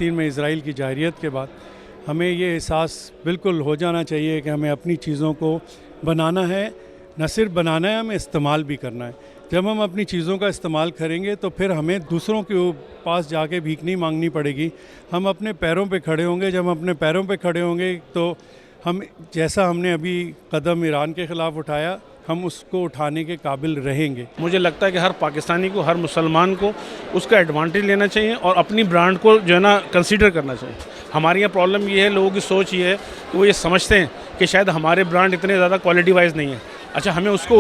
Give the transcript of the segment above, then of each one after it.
फ़लस्तीन में इसराइल की जारहियत के बाद हमें ये एहसास बिल्कुल हो जाना चाहिए कि हमें अपनी चीज़ों को बनाना है, न सिर्फ बनाना है, हमें इस्तेमाल भी करना है। जब हम अपनी चीज़ों का इस्तेमाल करेंगे तो फिर हमें दूसरों के पास जाके भीख नहीं मांगनी पड़ेगी, हम अपने पैरों पे खड़े होंगे। जब हम अपने पैरों पे खड़े होंगे तो हम, जैसा हमने अभी कदम ईरान के ख़िलाफ़ उठाया, हम उसको उठाने के काबिल रहेंगे। मुझे लगता है कि हर पाकिस्तानी को, हर मुसलमान को उसका एडवांटेज लेना चाहिए और अपनी ब्रांड को जो है ना कंसीडर करना चाहिए। हमारे यहाँ प्रॉब्लम ये है, लोगों की सोच ये है कि वो ये समझते हैं कि शायद हमारे ब्रांड इतने ज़्यादा क्वालिटी वाइज नहीं है। अच्छा, हमें उसको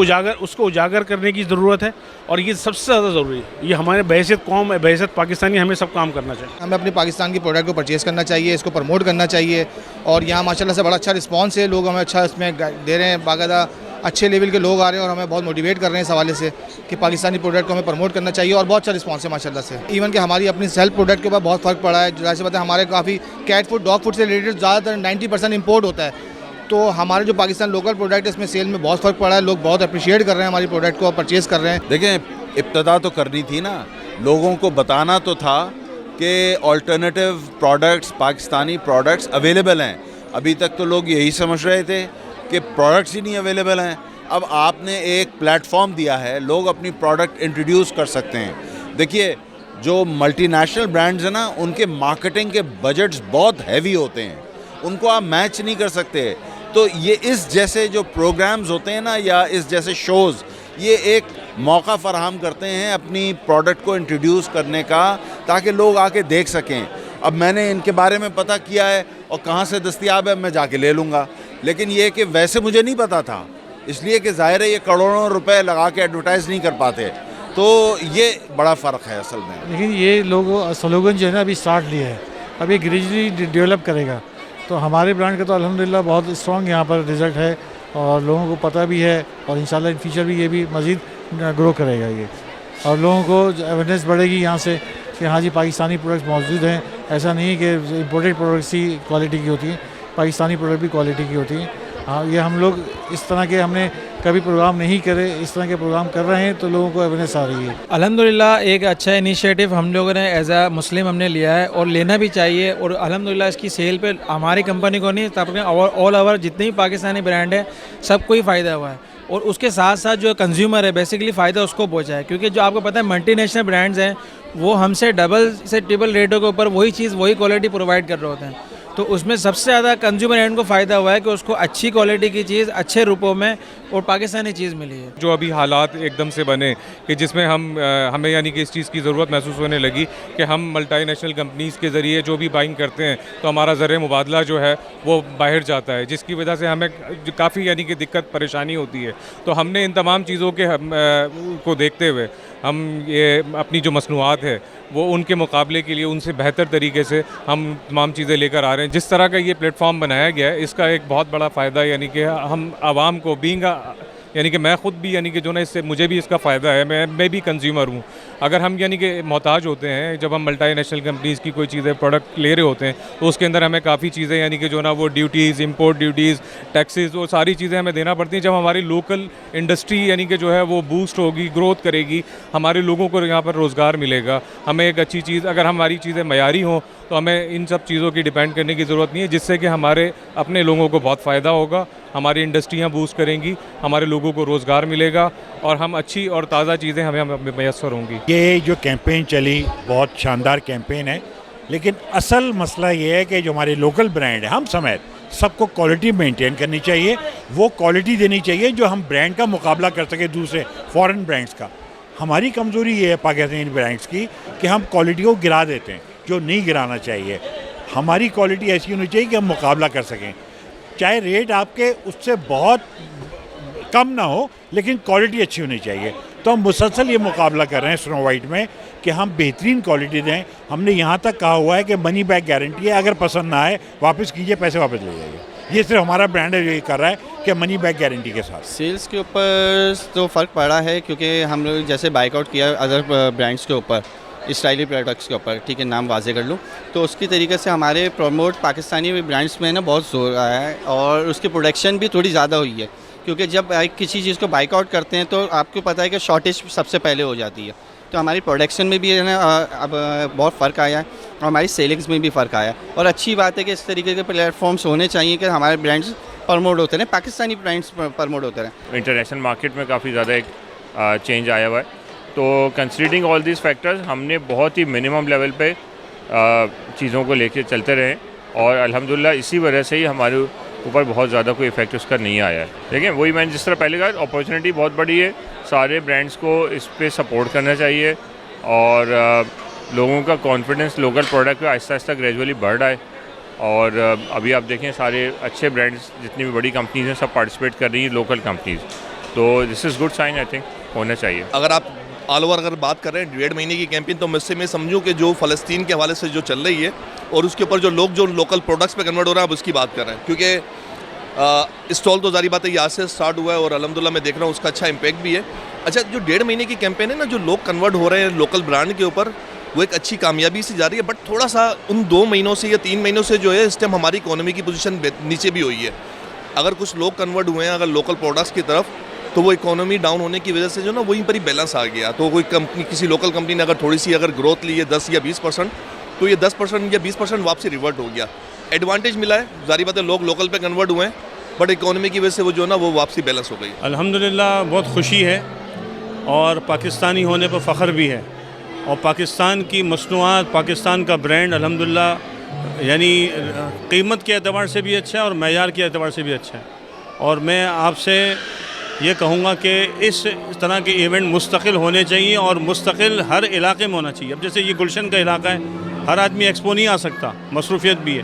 उजागर करने की ज़रूरत है और ये सबसे ज़्यादा ज़रूरी है। ये हमारे बहैसियत कौम, बहैसियत पाकिस्तानी, हमें सब काम करना चाहिए। हमें अपनी पाकिस्तान की प्रोडक्ट को परचेज़ करना चाहिए, इसको प्रमोट करना चाहिए और यहाँ माशाल्लाह से बड़ा अच्छा रिस्पांस है। लोग हमें अच्छा इसमें दे रहे हैं, बाकायदा अच्छे लेवल के लोग आ रहे हैं और हमें बहुत मोटिवेट कर रहे हैं इस हवाले से कि पाकिस्तानी प्रोडक्ट को हमें प्रमोट करना चाहिए और बहुत अच्छा रिस्पांस है माशाल्लाह से। इवन कि हमारी अपनी सेल्फ प्रोडक्ट के ऊपर बहुत फ़र्क पड़ा है। जैसे पता है, हमारे काफ़ी कैट फूड, डॉग फूड से रिलेटेड ज़्यादातर 90% इम्पोर्ट होता है, तो हमारे जो पाकिस्तान लोकल प्रोडक्ट है इसमें सेल में बहुत फ़र्क पड़ा है। लोग बहुत अप्रिशिएट कर रहे हैं हमारी प्रोडक्ट को, परचेज़ कर रहे हैं। देखें, इब्तदा तो करनी थी ना, लोगों को बताना तो था कि alternative products, Pakistani products available हैं। अभी तक तो लोग यही समझ रहे थे कि प्रोडक्ट्स ही नहीं अवेलेबल हैं। अब आपने एक प्लेटफॉर्म दिया है, लोग अपनी प्रोडक्ट इंट्रोड्यूस कर सकते हैं। देखिए, जो मल्टीनेशनल ब्रांड्स हैं ना, उनके मार्केटिंग के बजट्स बहुत हैवी होते हैं, उनको आप मैच नहीं कर सकते। तो ये इस जैसे जो प्रोग्राम्स होते हैं ना, या इस जैसे शोज़, ये एक मौका फ़राहम करते हैं अपनी प्रोडक्ट को इंट्रोड्यूस करने का, ताकि लोग आके देख सकें। अब मैंने इनके बारे में पता किया है और कहाँ से दस्तयाब है मैं जाके ले लूँगा, लेकिन ये कि वैसे मुझे नहीं पता था, इसलिए कि ज़ाहिर है ये करोड़ों रुपए लगा के एडवर्टाइज़ नहीं कर पाते। तो ये बड़ा फ़र्क है असल में। लेकिन ये लोग स्लोगन जो है ना अभी स्टार्ट लिया है, अब ये ग्रेजुअली डेवलप करेगा। तो हमारे ब्रांड का तो अल्हम्दुलिल्लाह बहुत स्ट्रॉन्ग यहाँ पर रिज़ल्ट है और लोगों को पता भी है और इंशाल्लाह इन फ्यूचर भी ये भी मज़ीद ग्रो करेगा ये, और लोगों को अवेयरनेस बढ़ेगी यहाँ से कि हाँ जी, पाकिस्तानी प्रोडक्ट्स मौजूद हैं। ऐसा नहीं है कि इम्पोर्टेड प्रोडक्ट्स ही क्वालिटी की होती हैं, पाकिस्तानी प्रोडक्ट भी क्वालिटी की होती हैं। हाँ, ये हम लोग इस तरह के हमने कभी प्रोग्राम नहीं करे, इस तरह के प्रोग्राम कर रहे हैं तो लोगों को अवेयरनेस आ रही है। अल्हम्दुलिल्लाह एक अच्छा इनिशिएटिव हम लोगों ने एज अ मुस्लिम हमने लिया है और लेना भी चाहिए। और अल्हम्दुलिल्लाह इसकी सेल पे हमारी कंपनी को नहीं, तब ऑल ओवर जितने भी पाकिस्तानी ब्रांड है सबको ही फ़ायदा हुआ है। और उसके साथ साथ जो कंज्यूमर है बेसिकली फ़ायदा उसको पहुंचा है, क्योंकि जो आपको पता है मल्टीनेशनल ब्रांड्स हैं वो हमसे डबल से ट्रिपल रेटों के ऊपर वही चीज़, वही क्वालिटी प्रोवाइड कर रहे होते हैं। तो उसमें सबसे ज़्यादा कंज्यूमर एंड को फ़ायदा हुआ है कि उसको अच्छी क्वालिटी की चीज़ अच्छे रूपों में और पाकिस्तानी चीज़ मिली है। जो अभी हालात एकदम से बने कि जिसमें हमें यानी कि इस चीज़ की ज़रूरत महसूस होने लगी कि हम मल्टीनेशनल कंपनीज़ के ज़रिए जो भी बाइंग करते हैं तो हमारा ज़र मुबादला जो है वो बाहर जाता है, जिसकी वजह से हमें काफ़ी यानी कि दिक्कत परेशानी होती है। तो हमने इन तमाम चीज़ों के को देखते हुए हम ये अपनी जो मसनूआत है वो उनके मुकाबले के लिए उनसे बेहतर तरीके से हम तमाम चीज़ें लेकर आ रहे हैं। जिस तरह का ये प्लेटफॉर्म बनाया गया है इसका एक बहुत बड़ा फ़ायदा यानी कि हम आवाम को यानी कि मैं ख़ुद भी यानी कि जो ना इससे मुझे भी इसका फ़ायदा है, मैं भी कंज्यूमर हूँ। अगर हम यानी कि मोहताज होते हैं, जब हम मल्टीनेशनल कंपनीज़ की कोई चीज़ें प्रोडक्ट ले रहे होते हैं तो उसके अंदर हमें काफ़ी चीज़ें यानी कि जो ना वो ड्यूटीज़, इंपोर्ट ड्यूटीज़, टैक्सेस, वो सारी चीज़ें हमें देना पड़ती हैं। जब हमारी लोकल इंडस्ट्री यानी कि जो है वो बूस्ट होगी, ग्रोथ करेगी, हमारे लोगों को यहाँ पर रोज़गार मिलेगा। हमें एक अच्छी चीज़, अगर हमारी चीज़ें मयारी हों तो हमें इन सब चीज़ों की डिपेंड करने की ज़रूरत नहीं है, जिससे कि हमारे अपने लोगों को बहुत फ़ायदा होगा, हमारी इंडस्ट्रियाँ बूस्ट करेंगी, हमारे लोगों को रोज़गार मिलेगा और हम अच्छी और ताज़ा चीज़ें हमें मैसर होंगी। ये जो कैंपेन चली बहुत शानदार कैंपेन है, लेकिन असल मसला ये है कि जो हमारे लोकल ब्रांड है, हम समेत सबको क्वालिटी मेंटेन करनी चाहिए, वो क्वालिटी देनी चाहिए जो हम ब्रांड का मुकाबला कर सके दूसरे फॉरेन ब्रांड्स का। हमारी कमज़ोरी ये है पाकिस्तानी ब्रांड्स की कि हम क्वालिटी को गिरा देते हैं, जो नहीं गिराना चाहिए। हमारी क्वालिटी ऐसी होनी चाहिए कि हम मुकाबला कर सकें, चाहे रेट आपके उससे बहुत कम ना हो, लेकिन क्वालिटी अच्छी होनी चाहिए। तो हम मुसलसल ये मुकाबला कर रहे हैं स्नो वाइट में कि हम बेहतरीन क्वालिटी दें। हमने यहाँ तक कहा हुआ है कि मनी बैक गारंटी है, अगर पसंद ना आए वापस कीजिए, पैसे वापस ले जाइए। ये सिर्फ हमारा ब्रांड है जो ये कर रहा है कि मनी बैक गारंटी के साथ। सेल्स के ऊपर तो फ़र्क पड़ा है, क्योंकि हम लोग जैसे बाइकआउट किया अदर ब्रांड्स के ऊपर, स्टाइली प्रोडक्ट्स के ऊपर, ठीक है, नाम वाजे कर लूँ, तो उसकी तरीके से हमारे प्रमोट पाकिस्तानी ब्रांड्स में ना बहुत जोर आया है और उसकी प्रोडक्शन भी थोड़ी ज़्यादा हुई है। क्योंकि जब किसी चीज़ को बाइकआउट करते हैं तो आपको पता है कि शॉर्टेज सबसे पहले हो जाती है, तो हमारी प्रोडक्शन में भी है ना अब बहुत फ़र्क आया है और हमारी सेलिंग्स में भी फ़र्क आया है। और अच्छी बात है कि इस तरीके के प्लेटफॉर्म्स होने चाहिए कि हमारे ब्रांड्स प्रमोट होते रहें, पाकिस्तानी ब्रांड्स प्रमोट होते रहें। इंटरनेशनल मार्केट में काफ़ी ज़्यादा एक चेंज आया हुआ है, तो कंसीडरिंग ऑल दिस फैक्टर्स हमने बहुत ही मिनिमम लेवल पे चीज़ों को लेके चलते रहे और अल्हम्दुलिल्लाह इसी वजह से ही हमारे ऊपर बहुत ज़्यादा कोई इफेक्ट उसका नहीं आया है। देखिए वही मैंने जिस तरह पहले कहा, अपॉर्चुनिटी बहुत बड़ी है, सारे ब्रांड्स को इस पे सपोर्ट करना चाहिए और लोगों का कॉन्फिडेंस लोकल प्रोडक्ट पे आहिस्ता आहिस्ता ग्रेजुअली बढ़ रहा है। और अभी आप देखें सारे अच्छे ब्रांड्स जितनी भी बड़ी कंपनीज हैं सब पार्टिसिपेट कर रही हैं, लोकल कंपनीज, तो this is good sign, I think होना चाहिए। अगर आप ऑल ओवर अगर बात कर रहे हैं 1.5 महीने की कैंपेन, तो मैं समझूं कि जो फ़लस्तीन के हवाले से जो चल रही है और उसके ऊपर जो लोग जो लोकल प्रोडक्ट्स पे कन्वर्ट हो रहे हैं, आप उसकी बात कर रहे हैं, क्योंकि स्टॉल तो जारी बात है यहाँ से स्टार्ट हुआ है और अल्हम्दुलिल्लाह मैं देख रहा हूँ उसका अच्छा इम्पैक्ट भी है। अच्छा, जो 1.5 महीने की कैंपेन है ना, जो लोग कन्वर्ट हो रहे हैं लोकल ब्रांड के ऊपर, वो एक अच्छी कामयाबी सी जा रही है। बट थोड़ा सा उन 2 महीनों से या 3 महीनों से जो है इस टाइम हमारी इकोनॉमी की पोजीशन नीचे भी हुई है। अगर कुछ लोग कन्वर्ट हुए हैं अगर लोकल प्रोडक्ट्स की तरफ, तो वो इकोनॉमी डाउन होने की वजह से जो ना वहीं पर ही बैलेंस आ गया। तो कोई कंपनी, किसी लोकल कंपनी ने अगर थोड़ी सी अगर ग्रोथ ली है 10 या 20%, तो ये 10% या 20% वापसी रिवर्ट हो गया। एडवांटेज मिला है, जारी बात है लोग लोकल पे कन्वर्ट हुए हैं, बट इकोनॉमी की वजह से वो जो ना वो वापसी बैलेंस हो गई। अल्हम्दुलिल्लाह बहुत खुशी है और पाकिस्तानी होने पर फ़ख्र भी है और पाकिस्तान की मसनूआत, पाकिस्तान का ब्रांड अल्हम्दुलिल्लाह यानी कीमत के एतबार से भी अच्छा है और मेयार के एतबार से भी अच्छा है। और मैं आपसे ये कहूँगा कि इस तरह के इवेंट मुस्तकिल होने चाहिए और मुस्तकिल हर इलाके में होना चाहिए। अब जैसे ये गुलशन का इलाका है, हर आदमी एक्सपो नहीं आ सकता, मसरूफियत भी है,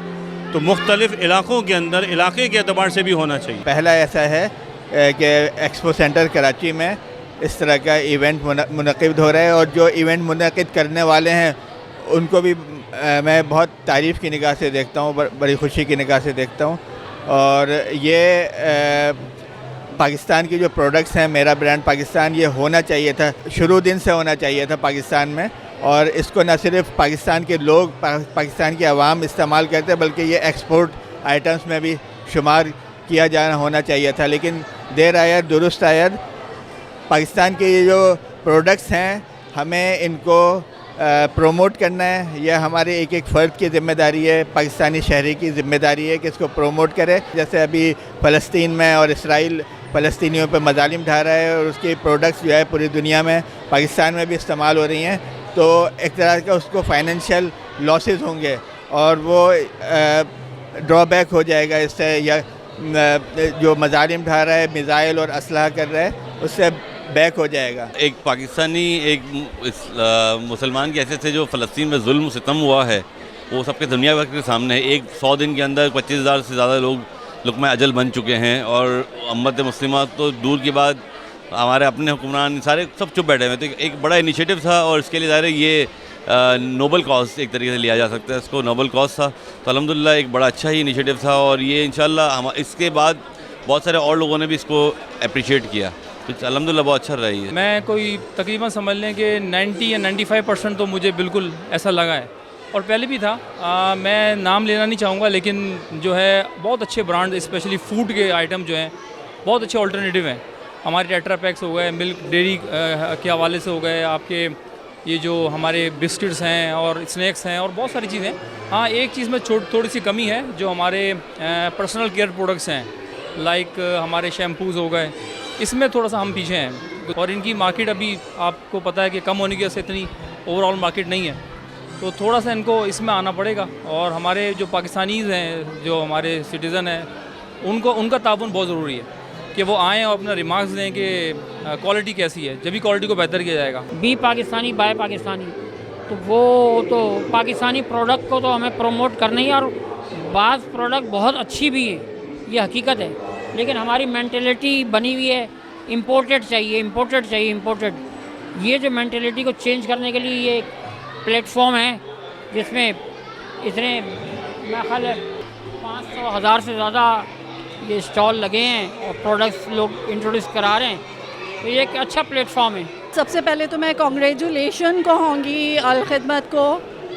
तो मुख्तलिफ़ इलाक़ों के अंदर इलाके के एतबार से भी होना चाहिए। पहला ऐसा है कि एक्सपो सेंटर कराची में इस तरह का इवेंट मुनक़िद हो रहा है और जो इवेंट मुनक़िद करने वाले हैं उनको भी मैं बहुत तारीफ़ की निगाह से देखता हूँ, बड़ी खुशी की निगाह से देखता हूँ। और ये पाकिस्तान की जो प्रोडक्ट्स हैं, मेरा ब्रांड पाकिस्तान, ये होना चाहिए था, शुरू दिन से होना चाहिए था पाकिस्तान में। और इसको न सिर्फ पाकिस्तान के लोग, पाकिस्तान की आवाम इस्तेमाल करते हैं, बल्कि ये एक्सपोर्ट आइटम्स में भी शुमार किया जाना होना चाहिए था। लेकिन देर आयत दुरुस्त आयत, पाकिस्तान के ये जो प्रोडक्ट्स हैं हमें इनको प्रोमोट करना है। यह हमारे एक एक फ़र्द की ज़िम्मेदारी है, पाकिस्तानी शहरी की ज़िम्मेदारी है कि इसको प्रोमोट करे। जैसे अभी फ़लस्तीन में और इसराइल फ़लस्तीनियों पर मज़ालिम ढा रहा है और उसकी प्रोडक्ट्स जो है पूरी दुनिया में, पाकिस्तान में भी इस्तेमाल हो रही हैं, तो एक तरह का उसको फाइनेंशियल लॉसेस होंगे और वो ड्रॉबैक हो जाएगा इससे, या जो मज़ालिम ढा रहा है, मिज़ाइल और असलहा कर रहा है, उससे बैक हो जाएगा। एक पाकिस्तानी एक मुसलमान की हैसियत से जो फ़लस्तीन में जुल्म सितम हुआ है वो सबके दुनिया भर के सामने है। 100 दिन के अंदर 25,000 से ज़्यादा लोग लुक़मा अजल बन चुके हैं और उम्मत मुस्लिमा तो दूर की बात, हमारे अपने हुक्मरान सारे सब चुप बैठे हुए। तो एक बड़ा इनिशिएटिव था और इसके लिए ज़ाहिर है ये नोबल कॉज एक तरीके से लिया जा सकता है, इसको नोबल कॉज था। तो अल्हम्दुलिल्लाह एक बड़ा अच्छा ही इनिशिएटिव था और ये इंशाल्लाह हम इसके बाद बहुत सारे और लोगों ने भी इसको अप्रिशिएट किया, तो अल्हम्दुलिल्लाह बहुत अच्छा रही है। मैं कोई तकरीबन समझ लें कि 90 या 95% तो मुझे बिल्कुल ऐसा लगा है और पहले भी था। मैं नाम लेना नहीं चाहूँगा, लेकिन जो है बहुत अच्छे ब्रांड, स्पेशली फूड के आइटम जो हैं बहुत अच्छे ऑल्टरनेटिव हैं। हमारे टेट्रा पैक्स हो गए, मिल्क डेयरी के हवाले से हो गए, आपके ये जो हमारे बिस्किट्स हैं और स्नैक्स हैं और बहुत सारी चीज़ें। हाँ, एक चीज़ में थोड़ी सी कमी है, जो हमारे पर्सनल केयर प्रोडक्ट्स हैं, लाइक हमारे शैम्पूज़ हो गए, इसमें थोड़ा सा हम पीछे हैं और इनकी मार्केट अभी आपको पता है कि कम होने की वजह से इतनी ओवरऑल मार्केट नहीं है, तो थोड़ा सा इनको इसमें आना पड़ेगा। और हमारे जो पाकिस्तानीज़ हैं, जो हमारे सिटीज़न हैं, उनका ताउन बहुत ज़रूरी है कि वो आएँ और अपना रिमार्क्स दें कि क्वालिटी कैसी है, जब भी क्वालिटी को बेहतर किया जाएगा। बी पाकिस्तानी बाय पाकिस्तानी, तो वो तो पाकिस्तानी प्रोडक्ट को तो हमें प्रमोट करना ही, और बाज़ प्रोडक्ट बहुत अच्छी भी है, ये हकीकत है, लेकिन हमारी मेंटेलिटी बनी हुई है इम्पोर्टेड चाहिए, इम्पोर्टेड चाहिए, इम्पोर्टेड। ये जो मेंटेलिटी को चेंज करने के लिए ये एक प्लेटफॉर्म है जिसमें इतने मेरा ख्याल है 500,000 से ज़्यादा ये स्टॉल लगे हैं और प्रोडक्ट्स लोग इंट्रोड्यूस करा रहे हैं, तो ये एक अच्छा प्लेटफॉर्म है। सबसे पहले तो मैं कॉन्ग्रेचुलेशन कहूँगी अल खिदमत को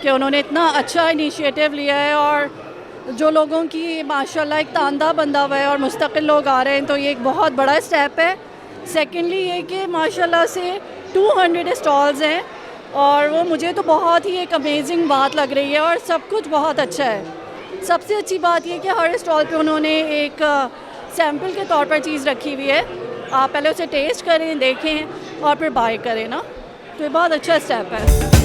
कि उन्होंने इतना अच्छा इनिशिएटिव लिया है और जो लोगों की माशाल्लाह एक तांदा बंदा हुआ है और मुस्तकिल लोग आ रहे हैं, तो ये एक बहुत बड़ा स्टेप है। सेकेंडली ये कि माशाल्लाह से 200 स्टॉल्स हैं और वो मुझे तो बहुत ही एक अमेजिंग बात लग रही है और सब कुछ बहुत अच्छा है। सबसे अच्छी बात ये कि हर स्टॉल पे उन्होंने एक सैम्पल के तौर पर चीज़ रखी हुई है, आप पहले उसे टेस्ट करें, देखें और फिर बाय करें ना, तो ये बहुत अच्छा स्टेप है।